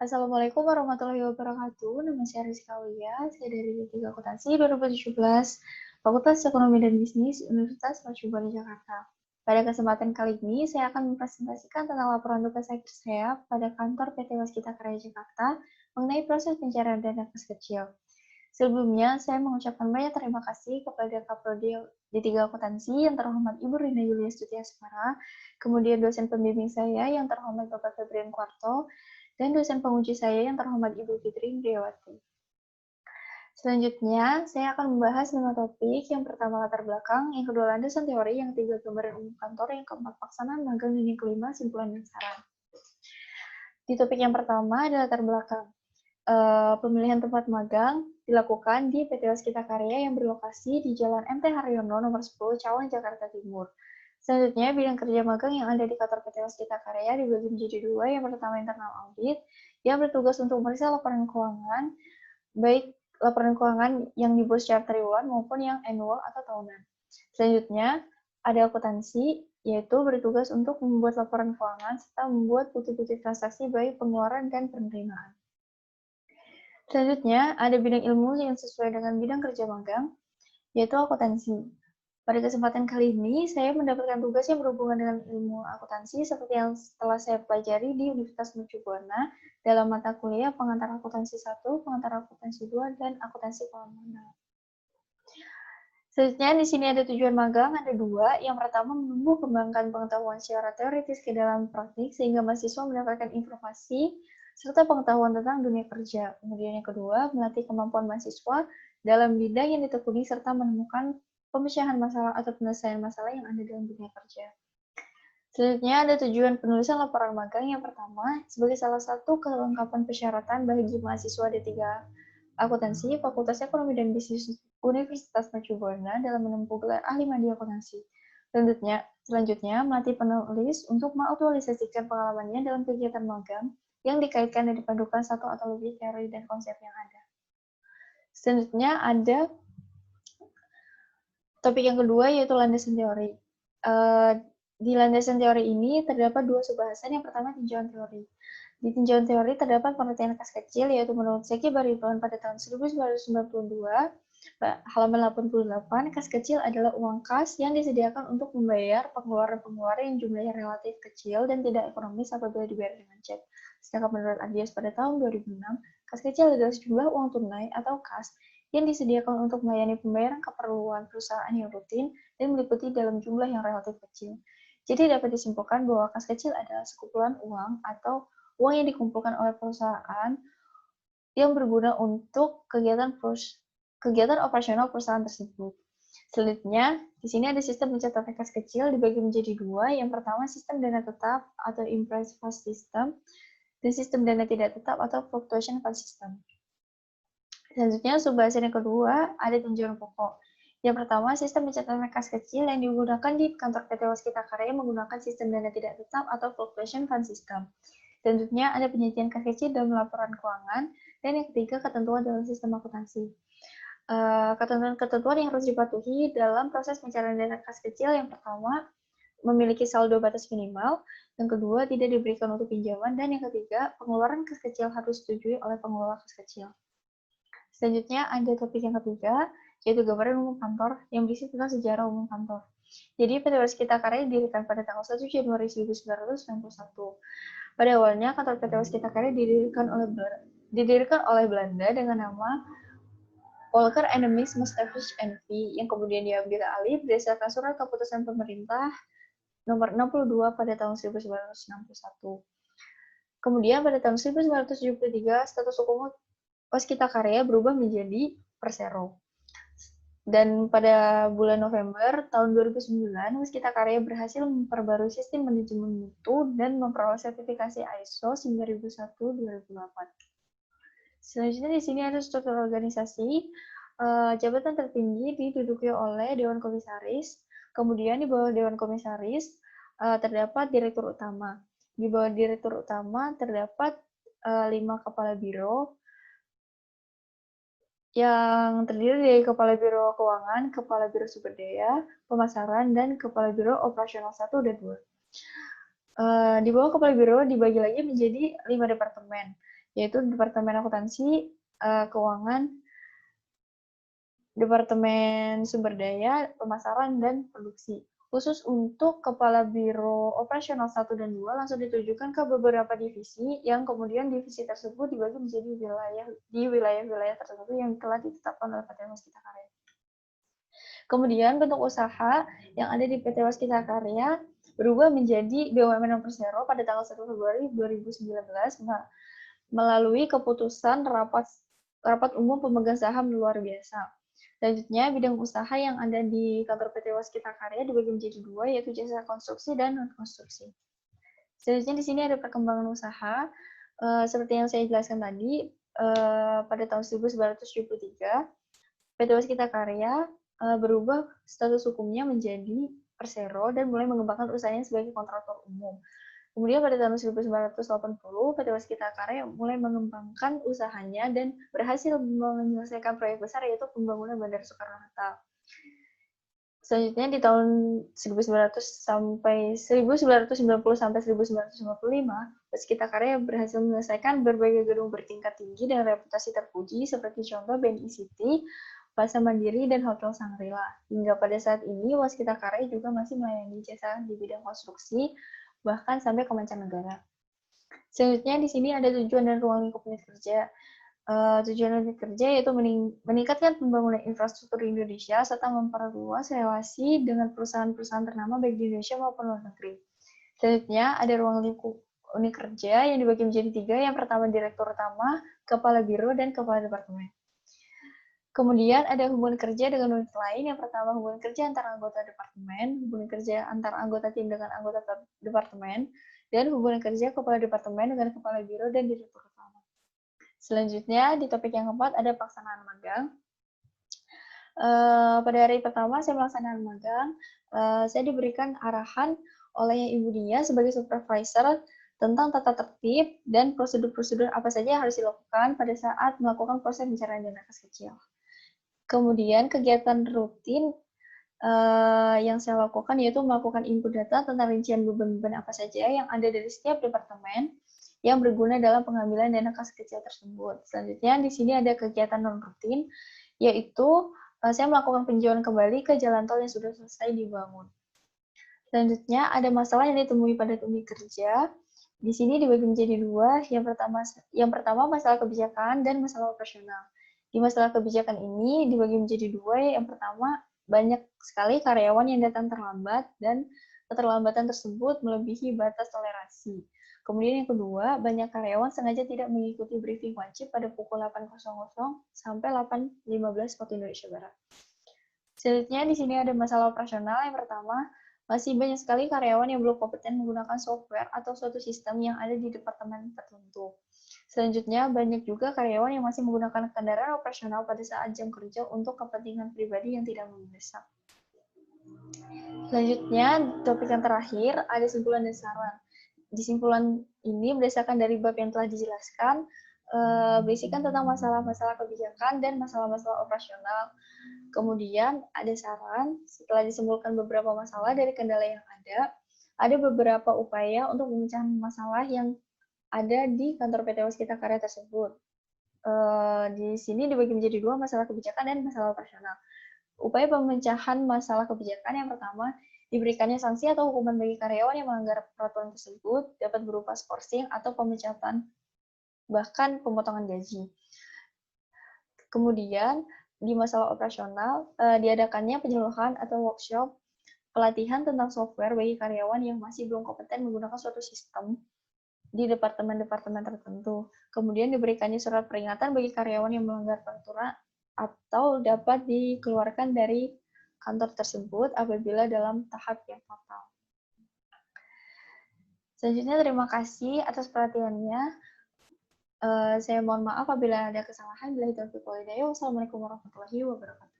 Assalamualaikum warahmatullahi wabarakatuh. Nama saya Rizka Aulia, saya dari D3 Akuntansi 2017, Fakultas Ekonomi dan Bisnis, Universitas Mercubuana Jakarta. Pada kesempatan kali ini, saya akan mempresentasikan tentang laporan tugas akhir saya pada kantor PT Waskita Karya Jakarta mengenai proses pencairan dana kas kecil. Sebelumnya, saya mengucapkan banyak terima kasih kepada Kaprodi D3 Akuntansi yang terhormat Ibu Rina Yulia Stuti Asmara, kemudian dosen pembimbing saya yang terhormat Bapak Febrian Kuarto, dan dosen penguji saya yang terhormat Ibu Fitri Indriawati. Selanjutnya, saya akan membahas 5 topik. Yang pertama latar belakang, yang kedua landasan teori, yang ketiga gambaran umum kantor, yang keempat pelaksanaan magang, dan yang kelima simpulan dan saran. Di topik yang pertama ada latar belakang. Pemilihan tempat magang dilakukan di PT Waskita Karya yang berlokasi di Jalan MT Haryono nomor 10 Cawang, Jakarta Timur. Selanjutnya, bidang kerja magang yang ada di kantor PT Waskita Karya dibagi menjadi dua. Yang pertama internal audit, yang bertugas untuk memeriksa laporan keuangan, baik laporan keuangan yang dibuat secara triwulan maupun yang annual atau tahunan. Selanjutnya, ada akuntansi, yaitu bertugas untuk membuat laporan keuangan serta membuat bukti-bukti transaksi baik pengeluaran dan penerimaan. Selanjutnya, ada bidang ilmu yang sesuai dengan bidang kerja magang, yaitu akuntansi. Pada kesempatan kali ini, saya mendapatkan tugas yang berhubungan dengan ilmu akuntansi seperti yang telah saya pelajari di Universitas Mercubuana dalam mata kuliah pengantar akuntansi 1, pengantar akuntansi 2, dan akuntansi kolam renang. Selanjutnya, di sini ada tujuan magang, ada dua. Yang pertama, menumbuh kembangkan pengetahuan secara teoritis ke dalam praktik, sehingga mahasiswa mendapatkan informasi serta pengetahuan tentang dunia kerja. Kemudian yang kedua, melatih kemampuan mahasiswa dalam bidang yang ditekuni serta menemukan pemecahan masalah atau penyelesaian masalah yang ada dalam dunia kerja. Selanjutnya ada tujuan penulisan laporan magang. Yang pertama, sebagai salah satu kelengkapan persyaratan bagi mahasiswa D3 Akuntansi, Fakultas Ekonomi dan Bisnis Universitas Mercubuana dalam menempuh gelar ahli media akuntansi. Selanjutnya, melatih penulis untuk mengaktualisasikan pengalamannya dalam kegiatan magang yang dikaitkan dan dipadukan satu atau lebih teori dan konsep yang ada. Selanjutnya ada topik yang kedua, yaitu landasan teori. Di landasan teori ini terdapat dua subbahasan. Yang pertama, tinjauan teori. Di tinjauan teori terdapat pengertian kas kecil, yaitu menurut Zeki Baridwan pada tahun 1992, halaman 88, kas kecil adalah uang kas yang disediakan untuk membayar pengeluaran-pengeluaran yang jumlahnya relatif kecil dan tidak ekonomis apabila dibayar dengan cek. Sedangkan menurut Adias pada tahun 2006, kas kecil adalah sejumlah uang tunai atau kas yang disediakan untuk melayani pembayaran keperluan perusahaan yang rutin dan meliputi dalam jumlah yang relatif kecil. Jadi dapat disimpulkan bahwa kas kecil adalah sekumpulan uang atau uang yang dikumpulkan oleh perusahaan yang berguna untuk kegiatan operasional perusahaan tersebut. Selanjutnya, di sini ada sistem pencatatan kas kecil dibagi menjadi dua. Yang pertama, sistem dana tetap atau impress fund system, dan sistem dana tidak tetap atau fluctuation fund system. Selanjutnya, subbahasan yang kedua, ada tinjauan pokok. Yang pertama, sistem pencatatan kas kecil yang digunakan di kantor PT Waskita Karya menggunakan sistem dana tidak tetap atau fluctuation fund system. Selanjutnya, ada penyajian kas kecil dalam laporan keuangan. Dan yang ketiga, ketentuan dalam sistem akuntansi. Ketentuan-ketentuan yang harus dipatuhi dalam proses pencairan dana kas kecil. Yang pertama, memiliki saldo batas minimal. Yang kedua, tidak diberikan untuk pinjaman. Dan yang ketiga, pengeluaran kas kecil harus disetujui oleh pengelola kas kecil. Selanjutnya, ada topik yang ketiga, yaitu gambaran umum kantor yang berisi tentang sejarah umum kantor. Jadi, PT Waskita Karya didirikan pada tanggal 1 Januari 1991. Pada awalnya, kantor PT Waskita Karya didirikan oleh Belanda dengan nama Volker Enemies Mustafish NV, yang kemudian diambil alih berdasarkan surat keputusan pemerintah nomor 62 pada tahun 1961. Kemudian pada tahun 1973, status hukum Waskita Karya berubah menjadi Persero. Dan pada bulan November tahun 2009, Waskita Karya berhasil memperbarui sistem manajemen mutu dan memperoleh sertifikasi ISO 9001-2008. Selanjutnya di sini ada struktur organisasi. Jabatan tertinggi diduduki oleh Dewan Komisaris. Kemudian di bawah Dewan Komisaris terdapat Direktur Utama. Di bawah Direktur Utama terdapat 5 Kepala Biro yang terdiri dari Kepala Biro Keuangan, Kepala Biro Sumber Daya, Pemasaran, dan Kepala Biro Operasional 1 dan 2. Di bawah Kepala Biro dibagi lagi menjadi 5 departemen. yaitu Departemen Akuntansi, Keuangan, Departemen Sumber Daya, Pemasaran, dan Produksi. Khusus untuk Kepala Biro Operasional 1 dan 2 langsung ditujukan ke beberapa divisi yang kemudian divisi tersebut dibagi menjadi wilayah-wilayah tertentu yang telah ditetapkan oleh PT Waskita Karya. Kemudian bentuk usaha yang ada di PT Waskita Karya berubah menjadi BUMN Persero pada tanggal 1 Februari 2019 melalui keputusan rapat umum pemegang saham luar biasa. Selanjutnya, bidang usaha yang ada di kantor PT Waskita Karya dibagi menjadi dua, yaitu jasa konstruksi dan non-konstruksi. Selanjutnya di sini ada perkembangan usaha. Seperti yang saya jelaskan tadi, pada tahun 1973, PT Waskita Karya berubah status hukumnya menjadi Persero dan mulai mengembangkan usahanya sebagai kontraktor umum. Kemudian pada tahun 1980, PT Waskita Karya mulai mengembangkan usahanya dan berhasil menyelesaikan proyek besar yaitu pembangunan Bandara Soekarno-Hatta. Selanjutnya di tahun 1990 sampai 1955, Waskita Karya berhasil menyelesaikan berbagai gedung bertingkat tinggi dan reputasi terpuji seperti contoh BNI City, Plaza Mandiri, dan Hotel Shangri-La. Hingga pada saat ini, Waskita Karya juga masih melayani jasa di bidang konstruksi, bahkan sampai ke mancanegara. Selanjutnya di sini ada tujuan dan ruang lingkup unit kerja. Tujuan unit kerja yaitu meningkatkan pembangunan infrastruktur di Indonesia serta memperluas relasi dengan perusahaan-perusahaan ternama baik di Indonesia maupun luar negeri. Selanjutnya ada ruang lingkup unit kerja yang dibagi menjadi tiga. Yang pertama Direktur Utama, Kepala Biro, dan Kepala Departemen. Kemudian ada hubungan kerja dengan unit lain. Yang pertama hubungan kerja antar anggota departemen, hubungan kerja antar anggota tim dengan anggota departemen, dan hubungan kerja kepala departemen dengan kepala biro dan direktur utama. Selanjutnya di topik yang keempat ada pelaksanaan magang. Pada hari pertama saya melaksanakan magang, saya diberikan arahan oleh Ibu Dia sebagai supervisor tentang tata tertib dan prosedur-prosedur apa saja yang harus dilakukan pada saat melakukan proses pencarian dana kas kecil. Kemudian kegiatan rutin yang saya lakukan yaitu melakukan input data tentang rincian beban-beban apa saja yang ada dari setiap departemen yang berguna dalam pengambilan dana kas kecil tersebut. Selanjutnya di sini ada kegiatan non rutin yaitu saya melakukan peninjauan kembali ke jalan tol yang sudah selesai dibangun. Selanjutnya ada masalah yang ditemui pada unit kerja. Di sini dibagi menjadi dua. Yang pertama masalah kebijakan dan masalah operasional. Di masalah kebijakan ini dibagi menjadi dua. Yang pertama, banyak sekali karyawan yang datang terlambat dan keterlambatan tersebut melebihi batas toleransi. Kemudian yang kedua, banyak karyawan sengaja tidak mengikuti briefing wajib pada pukul 8.00 sampai 8.15 waktu Indonesia Barat. Selanjutnya di sini ada masalah operasional. Yang pertama, masih banyak sekali karyawan yang belum kompeten menggunakan software atau suatu sistem yang ada di departemen tertentu. Selanjutnya, banyak juga karyawan yang masih menggunakan kendaraan operasional pada saat jam kerja untuk kepentingan pribadi yang tidak mendesak. Selanjutnya, topik yang terakhir, ada simpulan dan saran. Di simpulan ini berdasarkan dari bab yang telah dijelaskan, berisikan tentang masalah-masalah kebijakan dan masalah-masalah operasional. Kemudian ada saran, setelah disimpulkan beberapa masalah dari kendala yang ada beberapa upaya untuk memecahkan masalah yang ada di kantor PT Waskita Karya tersebut. Di sini dibagi menjadi dua, masalah kebijakan dan masalah operasional. Upaya pemecahan masalah kebijakan yang pertama, diberikannya sanksi atau hukuman bagi karyawan yang melanggar peraturan tersebut, dapat berupa skorsing atau pemecatan, bahkan pemotongan gaji. Kemudian, di masalah operasional, diadakannya penyuluhan atau workshop pelatihan tentang software bagi karyawan yang masih belum kompeten menggunakan suatu sistem di departemen-departemen tertentu. Kemudian diberikannya surat peringatan bagi karyawan yang melanggar peraturan atau dapat dikeluarkan dari kantor tersebut apabila dalam tahap yang fatal. Selanjutnya, terima kasih atas perhatiannya. Saya mohon maaf apabila ada kesalahan. Wassalamualaikum warahmatullahi wabarakatuh.